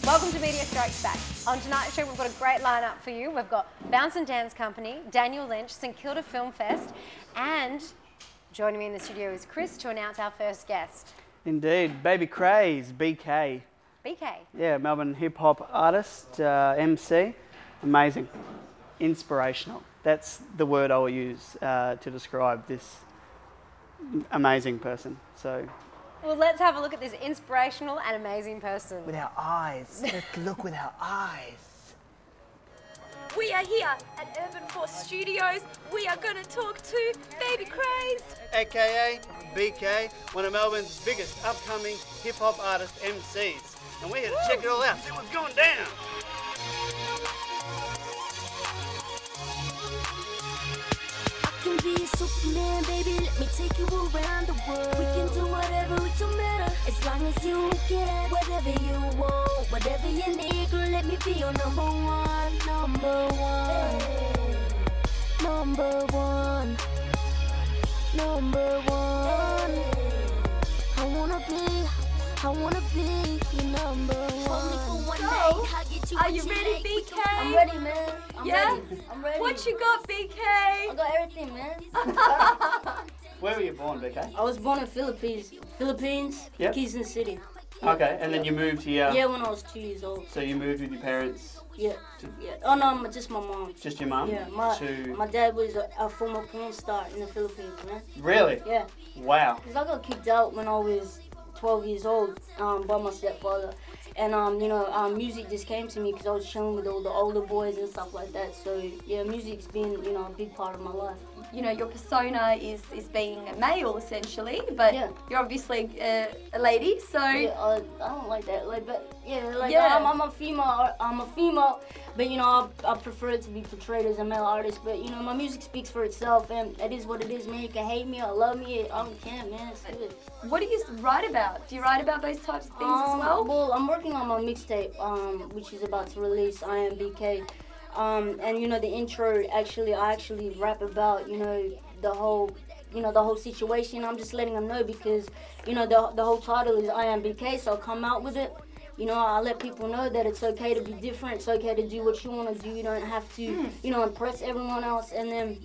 Welcome to Media Strikes Back. On tonight's show, we've got a great lineup for you. We've got Bounce and Dance Company, Daniel Lynch, St Kilda Film Fest, and joining me in the studio is Chris to announce our first guest. Indeed, Baby Craze, BK. BK. Yeah, Melbourne hip hop artist, MC. Amazing, inspirational. That's the word I will use to describe this amazing person. So. Well, let's have a look at this inspirational and amazing person. With our eyes. Let's look with our eyes. We are here at Urban Force Studios. We are going to talk to Baby Craze, AKA BK, one of Melbourne's biggest upcoming hip hop artist MCs. And we're here to check it all out, see what's going down. Can be a Superman, baby, let me take you around the world. We can do whatever, it don't matter, as long as you get whatever you want, whatever you need, girl, let me be your number one, number one, number one, number one. I wanna be your number one. So, are you ready, BK? I'm ready, man. I'm ready. What you got, BK? I got everything, man. Where were you born, BK? I was born in Philippines, Yep. Quezon City. Okay, and then you moved here. Yeah, when I was 2 years old. So you moved with your parents? Yeah. Oh no, just my mom. Just your mum? Yeah, my dad was a former porn star in the Philippines, man. Really? Yeah. Wow. Cause I got kicked out when I was 12 years old by my stepfather, and music just came to me because I was chilling with all the older boys and stuff like that. So yeah, music's been a big part of my life. You know, your persona is being a male essentially, but Yeah. you're obviously a lady, so Yeah, I don't like that. Yeah. I'm a female, but I prefer it to be portrayed as a male artist. But my music speaks for itself, and it is what it is, man. You can hate me or love me, I don't care, man. It's good. what do you write about? Do you write about those types of things as well? Well, I'm working on my mixtape, which is about to release. I am BK. And the intro, I actually rap about the whole situation. I'm just letting them know because the whole title is I am BK, so I'll come out with it. I let people know that it's okay to be different. It's okay to do what you want to do. You don't have to impress everyone else. And then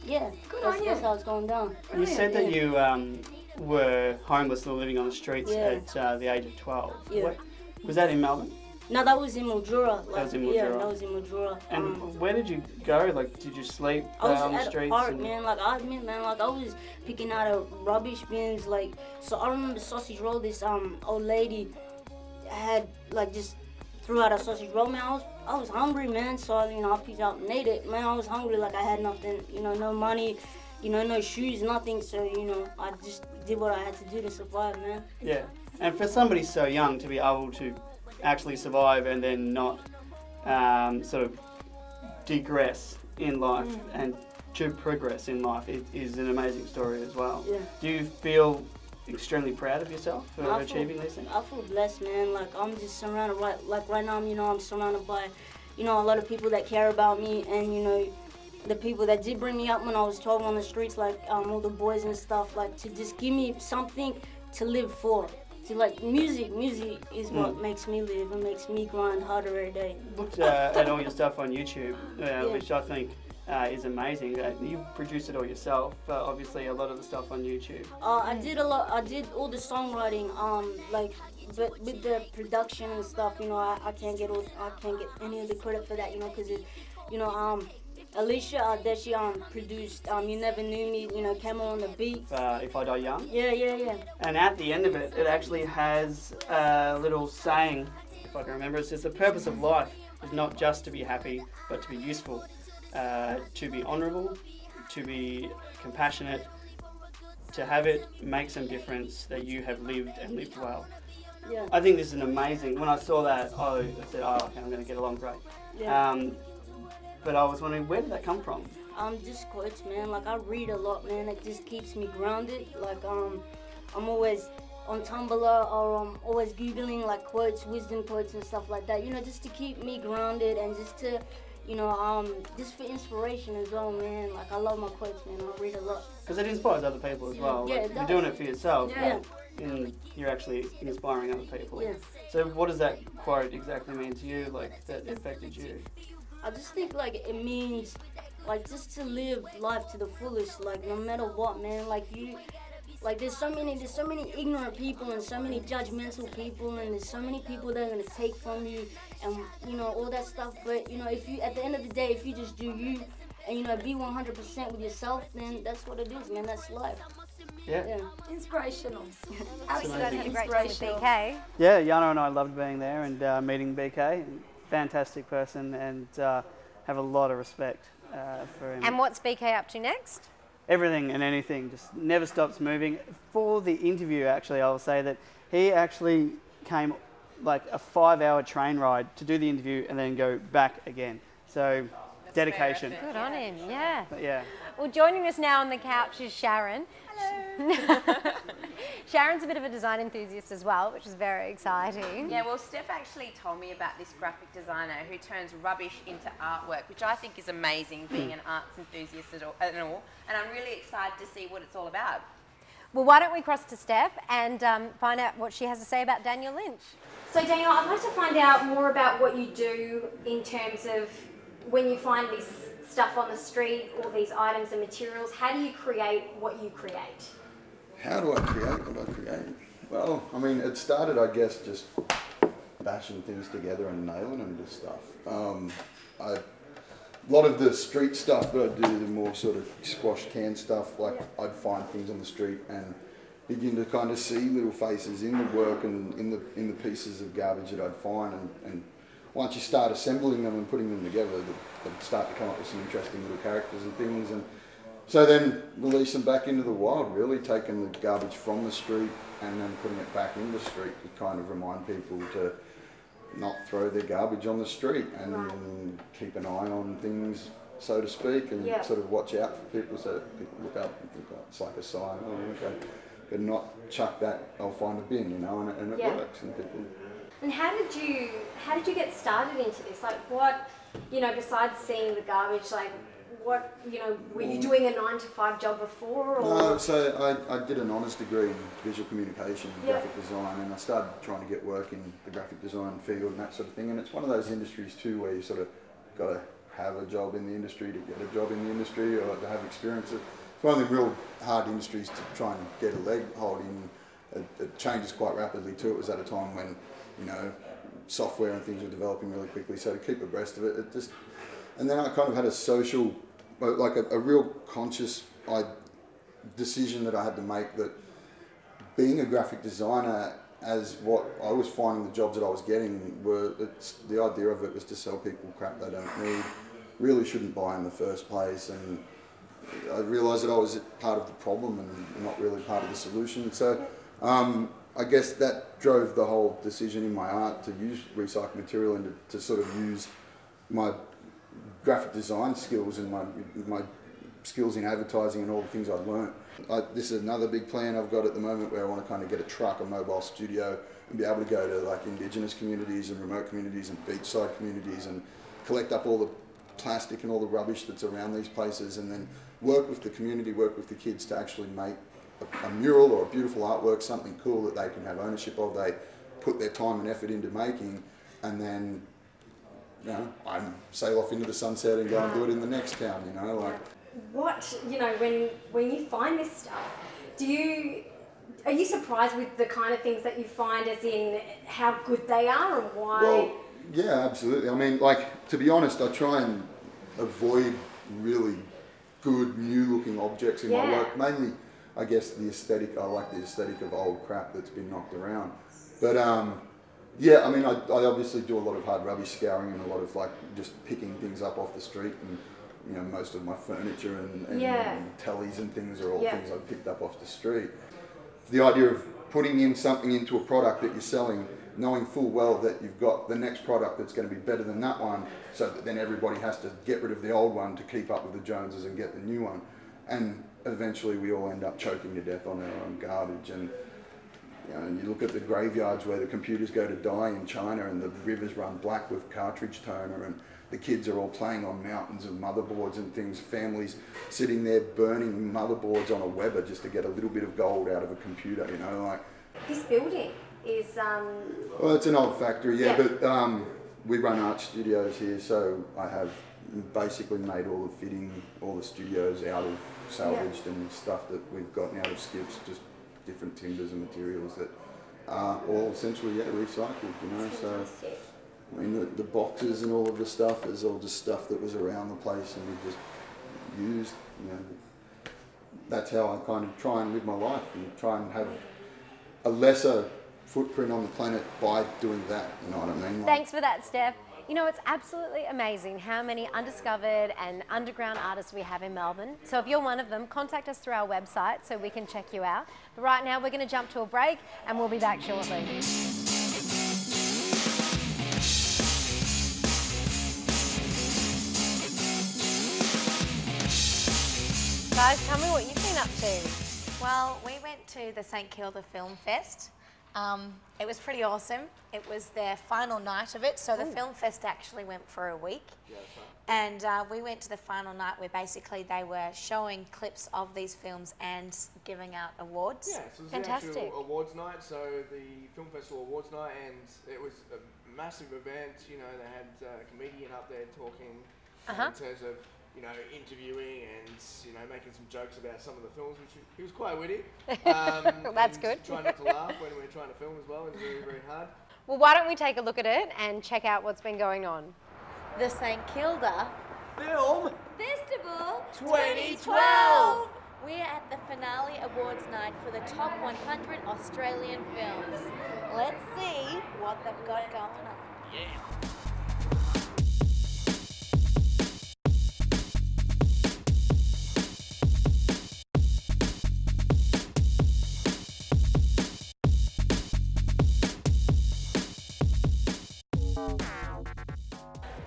that's how it's going down. You said that you were homeless and living on the streets Yeah. at the age of 12. Yeah. Was that in Melbourne? No, that was in Mildura. That was in Yeah, Mildura. that was in Mildura. And where did you go? Like, did you sleep I was on the at a streets? park, man. I admit, man, I was picking out of rubbish bins. So I remember sausage roll. This old lady had just threw out a sausage roll, man. I was hungry, man. So I picked out and ate it, man. I was hungry, I had nothing, no money, no shoes, nothing. So I just did what I had to do to survive, man. Yeah. And for somebody so young to be able to actually survive and then not sort of digress in life and to progress in life, it is an amazing story as well. Yeah. Do you feel extremely proud of yourself for I achieving these things? I feel blessed, man. I'm just surrounded right now. I'm surrounded by, a lot of people that care about me, and the people that did bring me up when I was 12 on the streets, all the boys and stuff, to just give me something to live for. Music is what makes me live and makes me grind harder every day. Looked at all your stuff on YouTube, which I think is amazing. You produce it all yourself. Obviously, a lot of the stuff on YouTube. I did all the songwriting. But with the production and stuff, I can't get any of the credit for that, because Alicia that she produced You Never Knew Me, came on the beat. If I Die Young. Yeah. And at the end of it, it actually has a little saying, if I can remember. It says, the purpose of life is not just to be happy, but to be useful, to be honourable, to be compassionate, to have it make some difference that you have lived and lived well. Yeah. I think this is an amazing. When I saw that, I said, okay, I'm going to get along great. Yeah. But I was wondering, where did that come from? Just quotes, man. I read a lot, man. It just keeps me grounded. I'm always on Tumblr, or I'm always Googling quotes, wisdom quotes and stuff like that. Just to keep me grounded and just to, just for inspiration as well, man. I love my quotes, man. I read a lot. Because it inspires other people as well. Yeah, it You're does. doing it for yourself. Yeah. you're actually inspiring other people. Yeah. So what does that quote exactly mean to you, like, that affected you? I just think like it means like just to live life to the fullest, like no matter what, man. Like there's so many ignorant people and so many judgmental people, and there's so many people that are gonna take from you and all that stuff. But if you, at the end of the day, if you just do you and be 100% with yourself, then that's what it is, man. That's life. Yeah. Inspirational. You guys Absolutely had a great time with inspirational. BK. Yeah, Yana and I loved being there and meeting BK. Fantastic person, and have a lot of respect for him. And what's BK up to next? Everything and anything, just never stops moving. For the interview, actually, I will say that he actually came like a 5-hour train ride to do the interview and then go back again. So, dedication. Good on him, yeah. But yeah. Well, joining us now on the couch is Sharon. Hello. Sharon's a bit of a design enthusiast as well, which is very exciting. Yeah, well, Steph actually told me about this graphic designer who turns rubbish into artwork, which I think is amazing, being an arts enthusiast and all. And I'm really excited to see what it's all about. Well, why don't we cross to Steph and find out what she has to say about Daniel Lynch. So Daniel, I'd like to find out more about what you do in terms of when you find this stuff on the street, all these items and materials. How do you create what you create? How do I create what I create? Well, I mean, it started, I guess, just bashing things together and nailing them to stuff. A lot of the street stuff that I do, the more sort of squash can stuff, like I'd find things on the street and begin to kind of see little faces in the work and in the pieces of garbage that I'd find, and once you start assembling them and putting them together, they start to come up with some interesting little characters and things, and so then release them back into the wild, really, taking the garbage from the street and then putting it back in the street to kind of remind people to not throw their garbage on the street and keep an eye on things, so to speak, and sort of watch out for people so that people look up and think, oh, it's like a sign, oh, okay, but not chuck that, I'll find a bin, and it works, and people... And how did you get started into this? Like what, besides seeing the garbage, like what, were you doing a 9-to-5 job before? Or? No, so I did an honours degree in visual communication and graphic design, and I started trying to get work in the graphic design field and that sort of thing, and it's one of those industries too where you sort of got to have a job in the industry to get a job in the industry, or to have experience. It's one of the real hard industries to try and get a leg hold in. It changes quite rapidly too. It was at a time when software and things were developing really quickly, so to keep abreast of it, and then I kind of had a social, like a real conscious decision that I had to make, that being a graphic designer, as what I was finding the jobs that I was getting the idea of it was to sell people crap they don't need, really shouldn't buy in the first place, and I realised that I was part of the problem and not really part of the solution. So I guess that drove the whole decision in my art to use recycled material and to sort of use my graphic design skills and my skills in advertising and all the things I've learnt. This is another big plan I've got at the moment, where I want to kind of get a truck, a mobile studio, and be able to go to like Indigenous communities and remote communities and beachside communities and collect up all the plastic and all the rubbish that's around these places, and then work with the community, work with the kids to actually make a mural or a beautiful artwork, something cool that they can have ownership of, they put their time and effort into making, and then I sail off into the sunset and go and do it in the next town, What, when you find this stuff, are you surprised with the kind of things that you find, as in how good they are and why? Well, yeah, absolutely. I mean, to be honest, I try and avoid really good, new-looking objects in my work. Mainly, I guess, the aesthetic. I like the aesthetic of old crap that's been knocked around. But, yeah, I mean, I obviously do a lot of hard rubbish scouring and a lot of, just picking things up off the street, and, most of my furniture and tellies and things are all things I've picked up off the street. The idea of putting in something into a product that you're selling, knowing full well that you've got the next product that's going to be better than that one, so that then everybody has to get rid of the old one to keep up with the Joneses and get the new one. And eventually we all end up choking to death on our own garbage. And you look at the graveyards where the computers go to die in China, and the rivers run black with cartridge toner, and the kids are all playing on mountains of motherboards and things, families sitting there burning motherboards on a Weber just to get a little bit of gold out of a computer, This building is Well, it's an old factory, yeah, Yeah. but we run art studios here, so I have basically made all the fitting, all the studios out of salvaged and stuff that we've gotten out of skips, just different timbers and materials that are all essentially recycled, you know. So I mean, the boxes and all of the stuff is all just stuff that was around the place and we just used, you know. That's how I kind of try and live my life and try and have a lesser footprint on the planet by doing that, you know what I mean? Like, Thanks for that, Steph. You know, it's absolutely amazing how many undiscovered and underground artists we have in Melbourne. So if you're one of them, contact us through our website so we can check you out. But right now we're going to jump to a break and we'll be back shortly. Guys, tell me what you've been up to. Well, we went to the St Kilda Film Fest. It was pretty awesome. It was their final night of it, so the Film Fest actually went for a week. Yeah, that's right. And we went to the final night where basically they were showing clips of these films and giving out awards. Yeah, so it was Fantastic. the actual awards night, so the Film Festival awards night, and it was a massive event. You know, they had a comedian up there talking in terms of, you know, interviewing and, you know, making some jokes about some of the films, which he was quite witty. That's and good. Trying not to laugh when we were trying to film as well, it was very, very hard. Well, why don't we take a look at it and check out what's been going on. The St Kilda Film Festival 2012! We're at the finale awards night for the top 100 Australian films. Let's see what they've got going on. Yeah.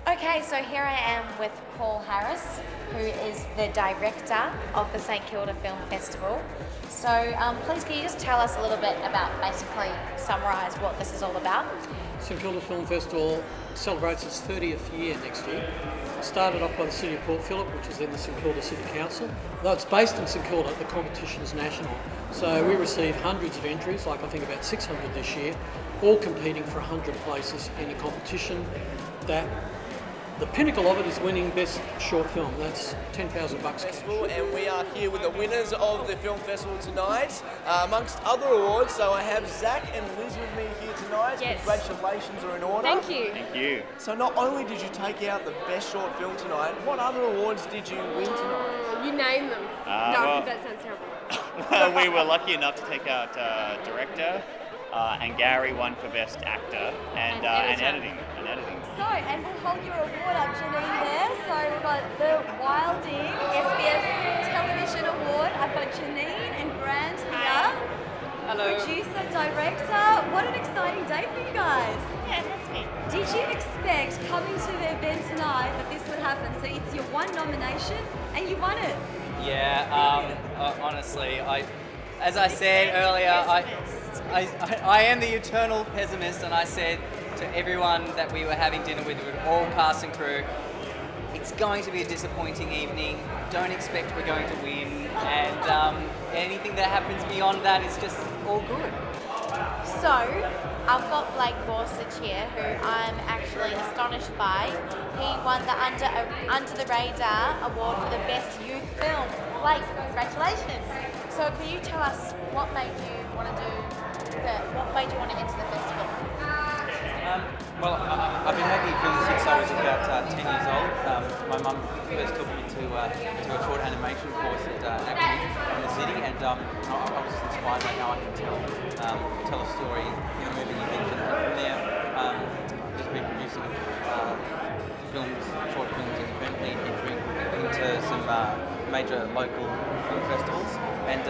Okay, so here I am with Paul Harris, who is the director of the St Kilda Film Festival. So please can you just tell us a little bit about, basically summarise what this is all about? St Kilda Film Festival celebrates its 30th year next year. It started off by the City of Port Phillip, which is then the St Kilda City Council. Though it's based in St Kilda, the competition's national. So we receive hundreds of entries, like I think about 600 this year, all competing for 100 places in a competition that the pinnacle of it is winning Best Short Film. That's $10,000 Festival, and we are here with the winners of the film festival tonight, amongst other awards. So I have Zach and Liz with me here tonight. Yes. Congratulations are in order. Thank you. Thank you. So not only did you take out the best short film tonight, what other awards did you win tonight? You name them. well- that sounds terrible. Well, we were lucky enough to take out director, and Gary won for Best Actor, and editing. So, and we'll hold your award up, Janine, there. So we've got the Wilding SBS Television Award. I've got Janine and Grant here. Hello. Producer, director. What an exciting day for you guys. Yeah, that's me. Did you expect coming to the event tonight that this would happen? So it's your one nomination and you won it. Yeah, honestly, as I said earlier, I am the eternal pessimist, and I said to everyone that we were having dinner with all cast and crew, it's going to be a disappointing evening. Don't expect we're going to win, and anything that happens beyond that is just all good. So, I've got Blake Gorsuch here, who I'm actually astonished by. He won the Under the Radar award for the best youth film. Blake, congratulations. So, can you tell us what made you want to enter the festival? Well, I've been making films since I was about 10 years old. My mum first took me to a short animation course at Acme in the city, and I was just inspired by how I can tell a story in a moving image, and from there, I've just been producing short films independently, entering into some major local film festivals, and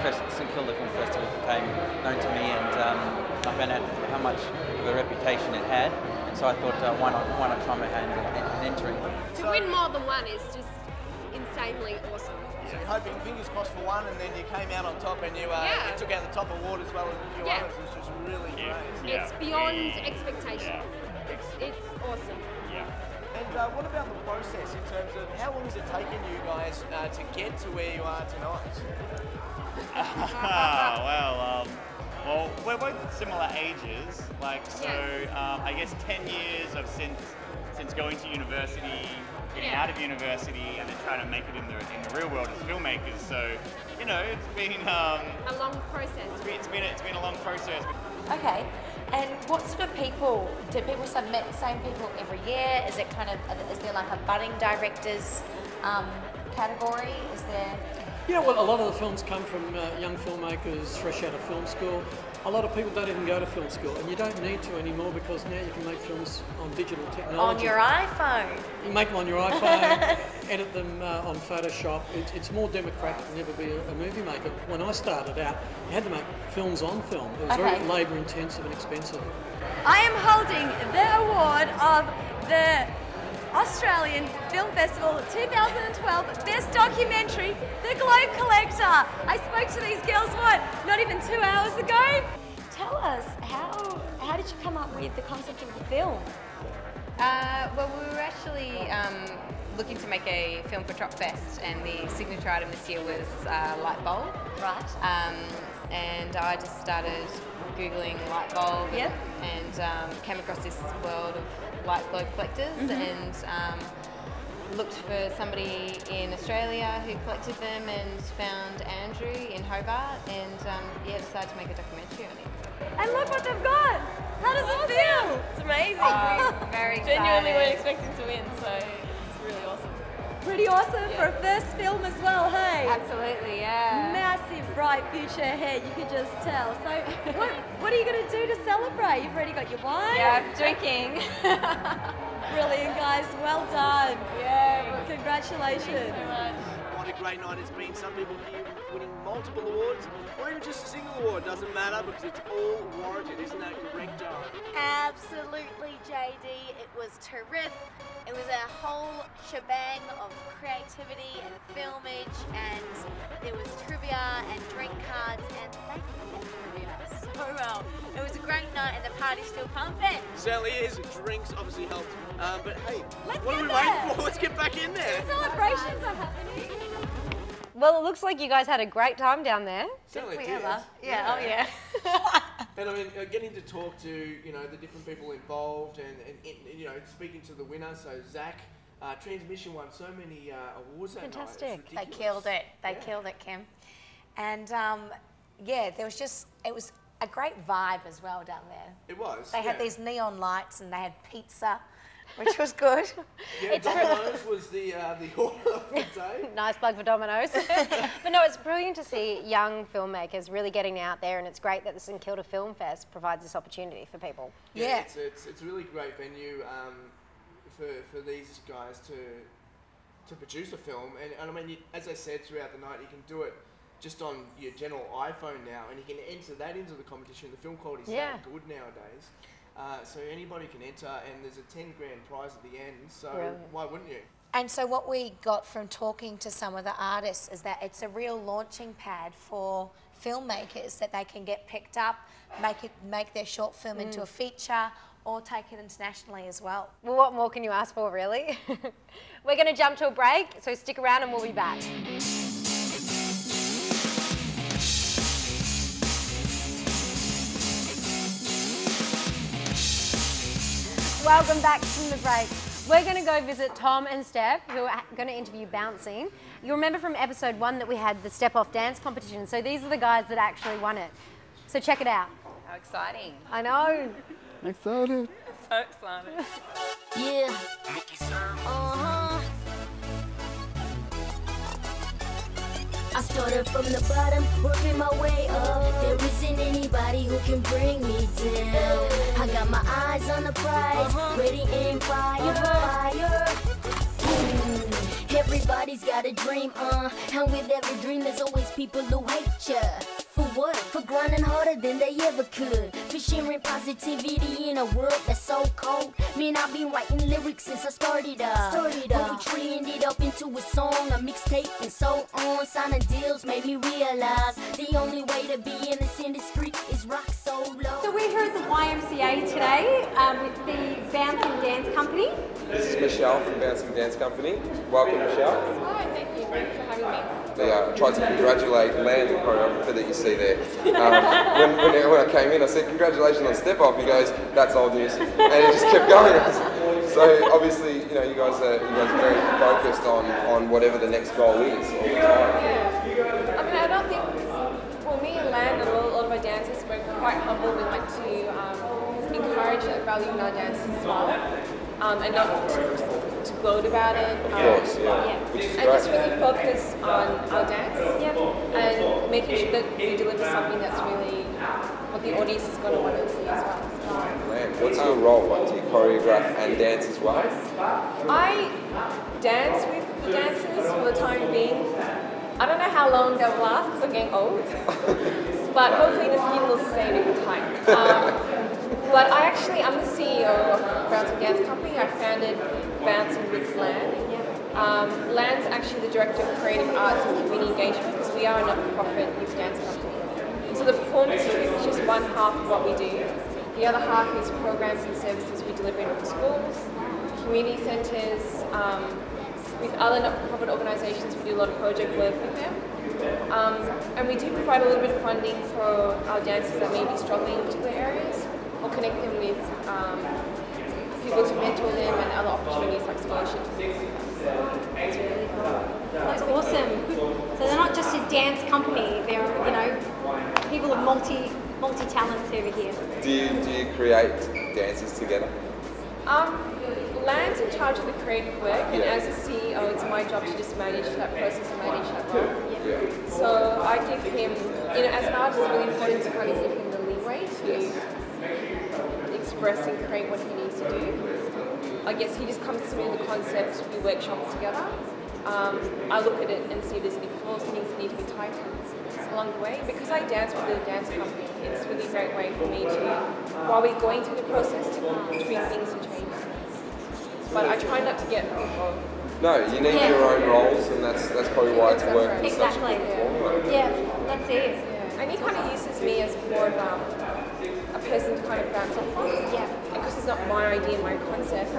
recently the St Kilda Film Festival became known to me, and I found out how much of a reputation it had, and so I thought, why not try my hand at entering. To win more than one is just insanely awesome. So you're hoping, fingers crossed for one, and then you came out on top, and you took out the top award as well as a few others, which was really great. It's beyond expectation. It's awesome. Yeah. And what about the process in terms of how long has it taken you guys to get to where you are tonight? Well, we're both similar ages. I guess 10 years of since going to university, getting out of university, and then trying to make it in the real world as filmmakers. So, it's been a long process. It's been a long process. Okay, and what sort of people, do people submit the same people every year? Is it is there like a budding directors category? Is there? Yeah, well, a lot of the films come from young filmmakers fresh out of film school. A lot of people don't even go to film school, and you don't need to anymore because now you can make films on digital technology. On your iPhone. You make them on your iPhone, edit them on Photoshop. It's more democratic than ever be a movie maker. When I started out, you had to make films on film. It was very labour intensive and expensive. I am holding the award of the Australian Film Festival 2012 Best Documentary, The Globe Collector. I spoke to these girls, not even 2 hours ago. Tell us, how did you come up with the concept of the film? Well, we were actually looking to make a film for Tropfest, and the signature item this year was light bulb. Right. And I just started Googling light bulb and came across this world of light globe collectors and looked for somebody in Australia who collected them and found Andrew in Hobart and decided to make a documentary on it. And look what they've got! How does it feel? It's amazing. Very excited. Genuinely weren't expecting to win, so it's really awesome. Pretty awesome for a first film as well, hey? Absolutely, yeah. Massive, bright future ahead, you could just tell. So what are you going to do to celebrate? You've already got your wine? Yeah, I'm drinking. Brilliant, guys. Well done. Yeah. Congratulations. Thank you so much. What a great night it's been. Some people here winning multiple awards, or even just a single award. Doesn't matter because it's all warranted. Isn't that correct, John? Absolutely, JD. It was terrific. It was a whole shebang of creativity and filmage, and there was trivia and drink cards, and they did that trivia so well. It was a great night, and the party's still pumping. Certainly is. Drinks obviously helped. But hey, Let's what are get we there. waiting for? Let's get back in there. The celebrations are happening. Well, it looks like you guys had a great time down there. Certainly we did. ever? Yeah, oh yeah. And I mean, getting to talk to the different people involved, and speaking to the winner. So Zach, Transmission won so many awards that night. It's They ridiculous. killed it. They killed it, Kim. And it was a great vibe as well down there. It was. They had these neon lights and they had pizza, which was good. Yeah, Domino's was the order of the day. Nice plug for Domino's. But no, it's brilliant to see young filmmakers really getting out there, and it's great that the St Kilda Film Fest provides this opportunity for people. Yeah, it's a really great venue for these guys to produce a film, and I mean, as I said throughout the night, you can do it just on your general iPhone now, and you can enter that into the competition. The film quality is that good nowadays. So anybody can enter, and there's a 10 grand prize at the end, so why wouldn't you? And so what we got from talking to some of the artists is that it's a real launching pad for filmmakers, that they can get picked up, make their short film into a feature, or take it internationally as well. Well, what more can you ask for, really? We're going to jump to a break, so stick around and we'll be back. Welcome back from the break. We're going to go visit Tom and Steph, who are going to interview Bouncing. You'll remember from episode 1 that we had the Step Off dance competition, so these are the guys that actually won it. So check it out. How exciting. I know. Excited. So excited. Yeah. I started from the bottom, working my way up. There isn't anybody who can bring me down. I got my eyes on the prize, ready and fire. Everybody's got a dream, and with every dream there's always people who hate ya. For what? For grinding harder than they ever could. For sharing positivity in a world that's so cold. Man, I've been writing lyrics since I started up. Poetry ended up into a song, a mixtape, and so on. Signing deals made me realize the only way to be in this industry is rock so low. So we we're here at the YMCA today with the Bouncing Dance Company. This is Michelle from Bouncing Dance Company. Welcome, Michelle. Hi, thank you. Thanks for having me. I tried to congratulate Land, the choreographer that you see there. When I came in, I said, congratulations on Step Off. He goes, that's old news. And it just kept going. So obviously, you know, you guys are very focused on whatever the next goal is all the time. Yeah. I mean, I don't think, well, me and Land and a lot of our dancers, we're quite humble. We like to encourage and value in our dances as well. And not to gloat about it. Of course, yeah. Which is and great. just really focus on our dance and making sure that we deliver something that's really what the audience is going to want to see as well. Man, what's your role? Like, do you choreograph and dance as well? I dance with the dancers for the time being. I don't know how long they'll last because I'm getting old, but hopefully the skin will stay a bit tight. But I'm the CEO of Bouncing Dance Company. I founded Bouncing with Land. Land's actually the Director of Creative Arts and Community Engagement because we are a not-for-profit youth dance company. So the performance troupe is just one half of what we do. The other half is programs and services we deliver in schools, community centres, with other not-for-profit organisations. We do a lot of project work with them. And we do provide a little bit of funding for our dancers that may be struggling in particular areas, or connect them with people to mentor them and other opportunities like scholarships. That's really cool. That's awesome. So they're not just a dance company, they're, you know, people of multi-talents over here. Do you create dances together? Land's in charge of the creative work, and as a CEO, it's my job to just manage that process and manage that role. So I give him, you know, as an artist, it's really important to kind of give him the leeway to express and create what he needs to do. I guess he just comes to me with the concept, we workshop it together. I look at it and see if there's any flaws, things that need to be tightened along the way. Because I dance with the dance company, it's a really great way for me to, while we're going through the process, to tweak things and change things. But I try not to get involved. No, you need your own roles, and that's probably why it's working such a good form. Yeah, that's it. And he kind of uses me as more of a person to kind of bounce off on. Yeah. Because it's not my idea, my concept,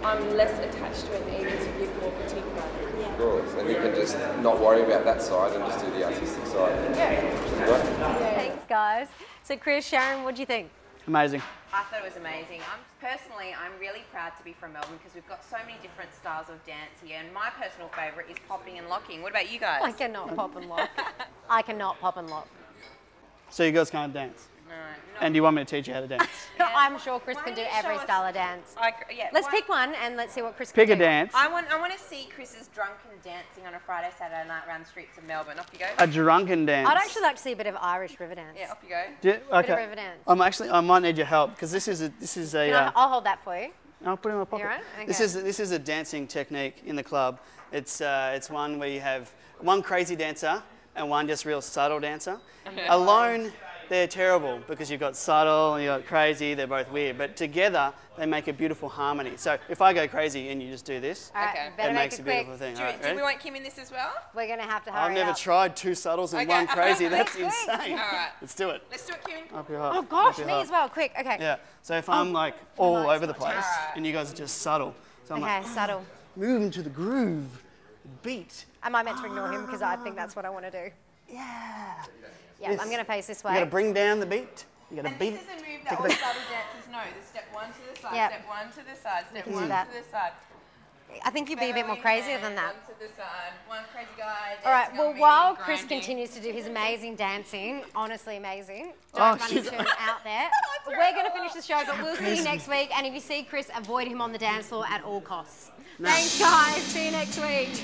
I'm less attached to it and able to give more critique about it. Of course, and you can just not worry about that side and just do the artistic side. Thanks, guys. So, Chris, Sharon, what do you think? Amazing. I thought it was amazing. I'm really proud to be from Melbourne because we've got so many different styles of dance here, and my personal favourite is popping and locking. What about you guys? I cannot pop and lock. I cannot pop and lock. So you guys can't dance? No. And you want me to teach you how to dance? I'm sure Chris can do every style of dance. Let's pick one and let's see what Chris can Pick do. a dance. I want to see Chris's drunken dancing on a Friday, Saturday night around the streets of Melbourne. Off you go. A drunken dance. I'd actually like to see a bit of Irish river dance. Yeah, off you go. Yeah, Bit of river dance. I might need your help because this is a. I'll hold that for you. I'll put it in my pocket. You all right? Okay. This is a dancing technique in the club. It's one where you have one crazy dancer and one just real subtle dancer. Alone, they're terrible because you've got subtle and you've got crazy. They're both weird, but together they make a beautiful harmony. So if I go crazy and you just do this, it makes a beautiful thing. Do All right, we ready? want Kim in this as well? We're going to have to hurry I've never up. tried two subtles and one crazy. That's insane. All right. Let's do it. Let's do it, Kim. Up your heart. Oh gosh, Up me your as well. Quick, okay. Yeah. So if I'm like all over the place and you guys are just subtle, so I'm like, subtle. Moving to the groove, beat. Am I meant to ignore him because I think that's what I want to do? Yeah. Yeah, Yes. I'm going to face this You way. got to bring down the beat. You got to And beat this it. is a move Take that it all back. subtle dancers know. The step one to the side, Yep. step one to the side, step can do one that. to the side. I think you'd be a bit more crazier than that. One to the side, one crazy guy. All right, dancing well, on me, while Chris grinding. continues to do his amazing dancing, honestly amazing, Oh, don't run she's- into him out there. We're going to finish the show, but we'll see you next week. And if you see Chris, avoid him on the dance floor at all costs. Thanks, guys. See you next week.